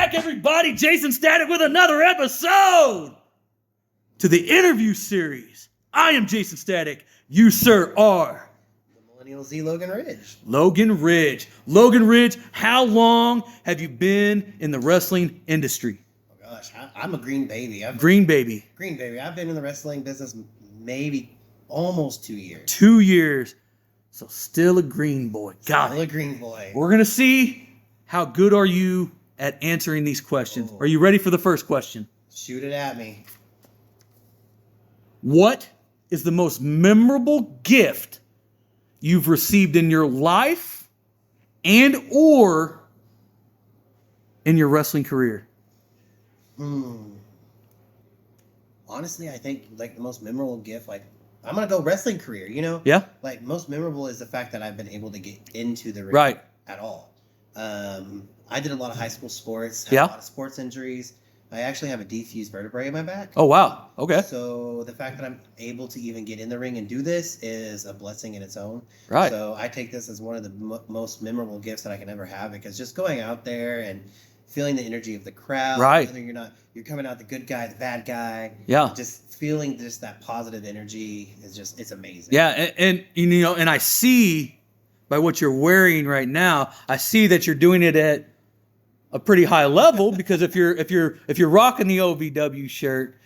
back, everybody. Jaysin Static with another episode to the interview series. I am Jaysin Static. You, sir, are the Millennial Z Logan Ridge. Logan Ridge. Logan Ridge, how long have you been in the wrestling industry? Oh gosh, I'm a green baby. Green baby. Green baby. I've been in the wrestling business maybe almost 2 years. 2 years. So still a green boy. Got Still it. a green boy. We're going to see how good are you at answering these questions. Are you ready for the first question? Shoot it at me. What is the most memorable gift you've received in your life and or in your wrestling career? Honestly, I think like the most memorable gift, like I'm gonna go wrestling career, you know? Yeah. Like most memorable is the fact that I've been able to get into the ring Right. at all. I did a lot of high school sports, had Yeah. a lot of sports injuries. I actually have a defused vertebrae in my back. Oh, wow. Okay. So the fact that I'm able to even get in the ring and do this is a blessing in its own. Right. So I take this as one of the most memorable gifts that I can ever have, because just going out there and feeling the energy of the crowd, Right. whether you're coming out the good guy, the bad guy, Yeah. just feeling just that positive energy is it's amazing. Yeah. And you know, and I see by what you're wearing right now, I see that you're doing it at a pretty high level, because if you're rocking the OVW shirt,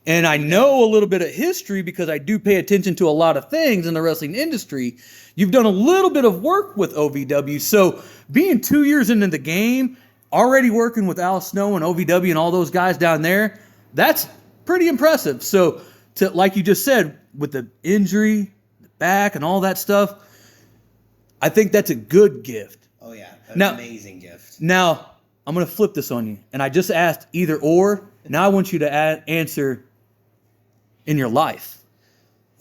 and I know a little bit of history because I do pay attention to a lot of things in the wrestling industry, you've done a little bit of work with OVW. So being 2 years into the game, already working with Al Snow and OVW and all those guys down there, that's pretty impressive. So to, like you just said, with the injury, the back and all that stuff, I think that's a good gift. Oh yeah, Now- amazing gift. Now, I'm going to flip this on you. And I just asked either or. Now I want you to answer in your life.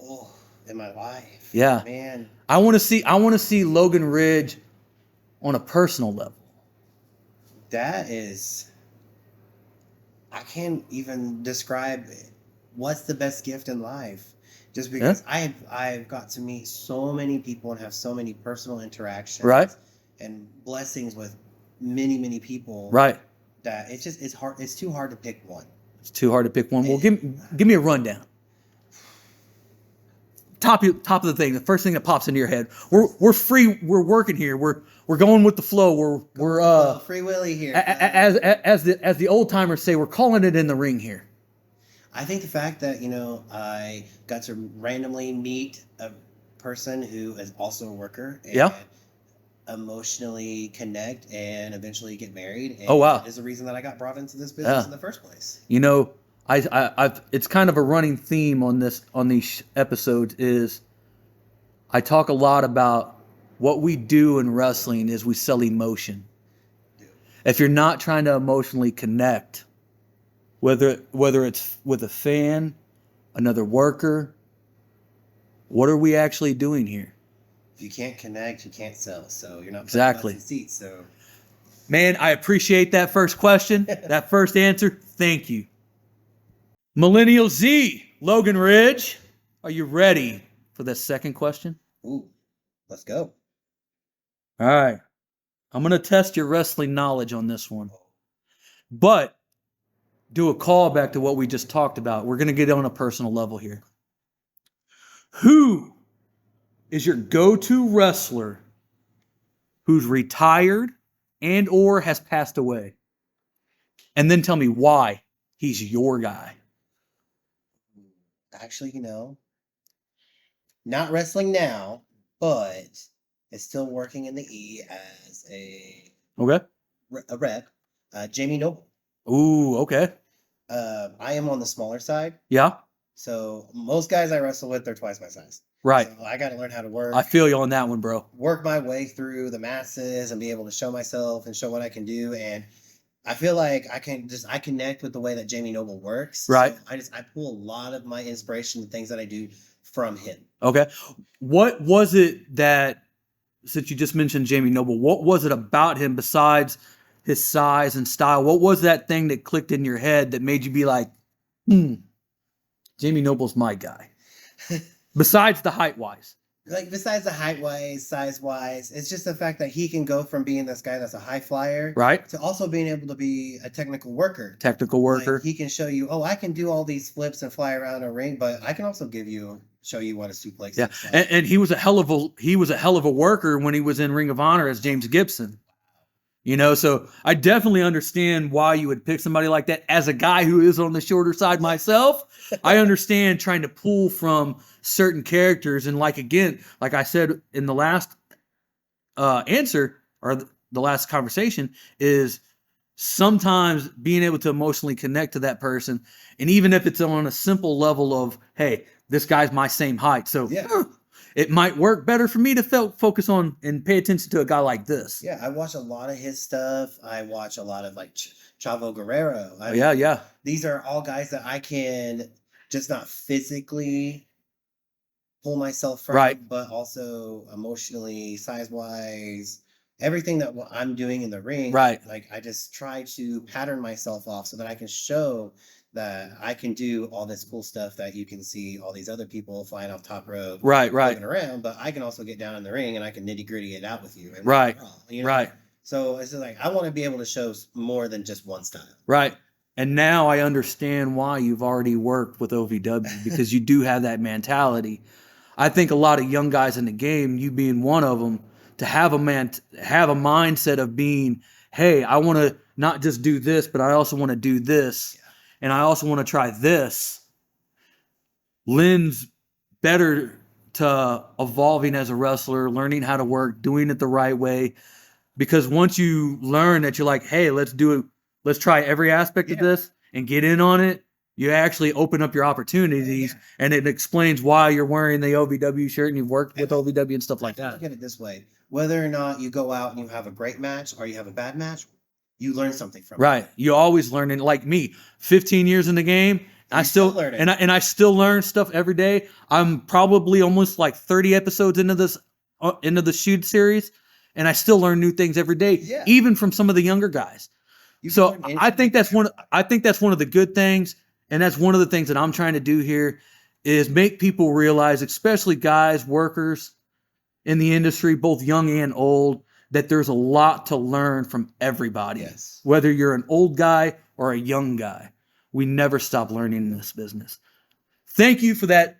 Oh, in my life. Yeah. Man. I want to see Logan Ridge on a personal level. That is, I can't even describe it. What's the best gift in life. Just because I've got to meet so many people and have so many personal interactions. Right. And blessings with many, many people. Right. That it's hard. It's too hard to pick one. It's too hard to pick one. Well, give me a rundown. Top of the thing, the first thing that pops into your head. We're free. We're working here. We're going with the flow. We're Free Willy here. as the old timers say, we're calling it in the ring here. I think the fact that I got to randomly meet a person who is also a worker. And emotionally connect and eventually get married. And oh wow! That is the reason that I got brought into this business in the first place. You know, I've it's kind of a running theme on these episodes is I talk a lot about what we do in wrestling is we sell emotion. If you're not trying to emotionally connect, whether it's with a fan, another worker, what are we actually doing here? If you can't connect, you can't sell. So you're not exactly seats. So, man, I appreciate that first question, that first answer. Thank you. Millennial Z, Logan Ridge, are you ready for the second question? Ooh, let's go. All right. I'm going to test your wrestling knowledge on this one. But do a callback to what we just talked about. We're going to get on a personal level here. Who is your go-to wrestler who's retired and or has passed away? And then tell me why he's your guy. Actually, not wrestling now, but is still working in the E as a rep. Jamie Noble. Ooh, okay. I am on the smaller side. Yeah. So most guys I wrestle with, they're twice my size. Right. So I got to learn how to work. I feel you on that one, bro. Work my way through the masses and be able to show myself and show what I can do. And I feel like I connect with the way that Jamie Noble works. Right. So I pull a lot of my inspiration, the things that I do from him. Okay. What was it that, since you just mentioned Jamie Noble, what was it about him besides his size and style? What was that thing that clicked in your head that made you be like, Jamie Noble's my guy? Besides the height wise. Like, besides the height wise, size wise, it's just the fact that he can go from being this guy that's a high flyer, Right. to also being able to be a technical worker. Technical worker. Like, he can show you, oh, I can do all these flips and fly around a ring, but I can also show you what a suplex Yeah, looks like. and he was a hell of a worker when he was in Ring of Honor as James Gibson. You know, so I definitely understand why you would pick somebody like that. As a guy who is on the shorter side myself, I understand trying to pull from certain characters. And like, again, like I said in the last answer, or the last conversation, is sometimes being able to emotionally connect to that person. And even if it's on a simple level of, hey, this guy's my same height, so Yeah. it might work better for me to focus on and pay attention to a guy like this. Yeah, I watch a lot of his stuff. I watch a lot of like Chavo Guerrero. Yeah. These are all guys that I can just not physically pull myself from, Right. but also emotionally, size wise, everything that I'm doing in the ring. Right. Like, I just try to pattern myself off so that I can show that I can do all this cool stuff that you can see all these other people flying off top rope, Right. moving around, but I can also get down in the ring and I can nitty gritty it out with you. And Right. you know? Right. So it's just like, I want to be able to show more than just one style. Right. And now I understand why you've already worked with OVW, because you do have that mentality. I think a lot of young guys in the game, you being one of them, to have a mindset of being, hey, I want to not just do this, but I also want to do this. Yeah. And I also want to try this. Lends better to evolving as a wrestler, learning how to work, doing it the right way. Because once you learn that you're like, hey, let's try every aspect of this and get in on it, you actually open up your opportunities, and it explains why you're wearing the OVW shirt and you've worked with OVW and stuff like that. Look at it this way. Whether or not you go out and you have a great match or you have a bad match, you learn something from it. Right. You always learn. And like me, 15 years in the game, I still learn it. And I still learn stuff every day. I'm probably almost like 30 episodes into the shoot series, and I still learn new things every day, even from some of the younger guys. So I think that's one of the good things, and that's one of the things that I'm trying to do here is make people realize, especially guys, workers in the industry, both young and old, that there's a lot to learn from everybody. Yes. Whether you're an old guy or a young guy, we never stop learning in this business. Thank you for that.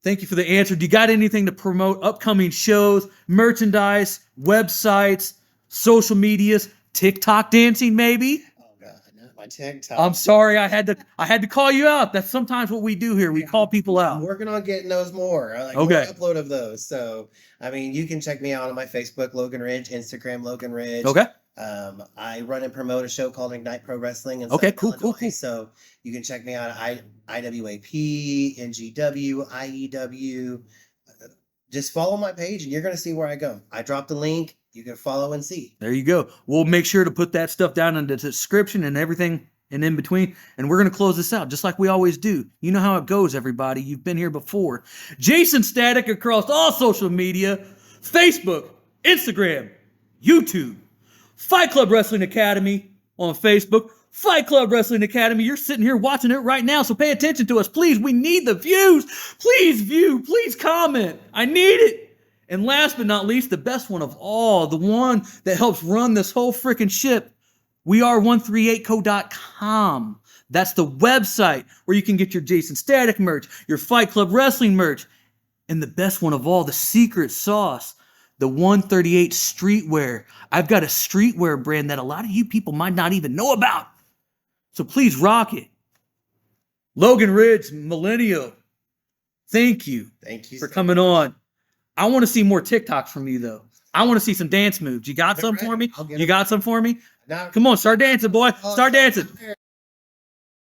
Thank you for the answer. Do you got anything to promote? Upcoming shows, merchandise, websites, social medias, TikTok dancing, maybe? Oh God, not my TikTok. I'm sorry, I had to call you out. That's sometimes what we do here. We call people out. I'm working on getting those more. Okay. More upload of those. So, I mean, you can check me out on my Facebook, Logan Ridge, Instagram, Logan Ridge. Okay. I run and promote a show called Ignite Pro Wrestling. Okay, cool. So you can check me out at IWAP, NGW, IEW. Just follow my page and you're going to see where I go. I dropped the link. You can follow and see. There you go. We'll make sure to put that stuff down in the description and everything and in between. And we're going to close this out just like we always do. You know how it goes, everybody. You've been here before. Jaysin Static across all social media, Facebook, Instagram, YouTube, Fight Club Wrestling Academy on Facebook, Fight Club Wrestling Academy. You're sitting here watching it right now, so pay attention to us. Please, we need the views. Please view, please comment. I need it. And last but not least, the best one of all, the one that helps run this whole freaking ship, weare138co.com. That's the website where you can get your Jaysin Static merch, your Fight Club Wrestling merch, and the best one of all, the secret sauce, the 138 streetwear. I've got a streetwear brand that a lot of you people might not even know about. So please rock it. Logan Ridge, Millennial, thank you. Thank you for coming on. I want to see more TikToks from you, though. I want to see some dance moves. You got some for me? You got some for me? Come on, start dancing, boy. Start dancing.